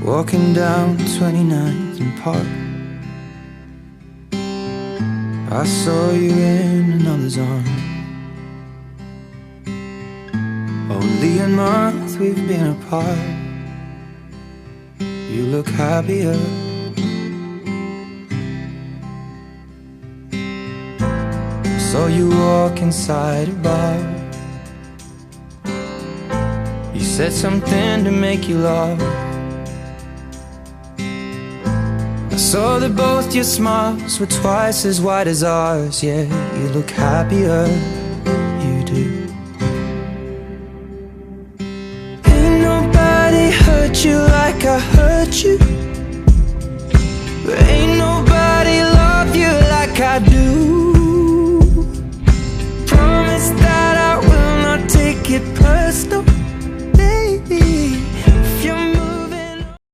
Walking down 29th and Park, I saw you in another's arms. Only a month we've been apart. You look happier. Saw you walk inside a bar. You said something to make you laugh. I saw that both your smiles were twice as wide as ours. Yeah, you look happier, you do. Ain't nobody hurt you like I hurt you, but ain't nobody love you like I do. Promise that I will not take it personal.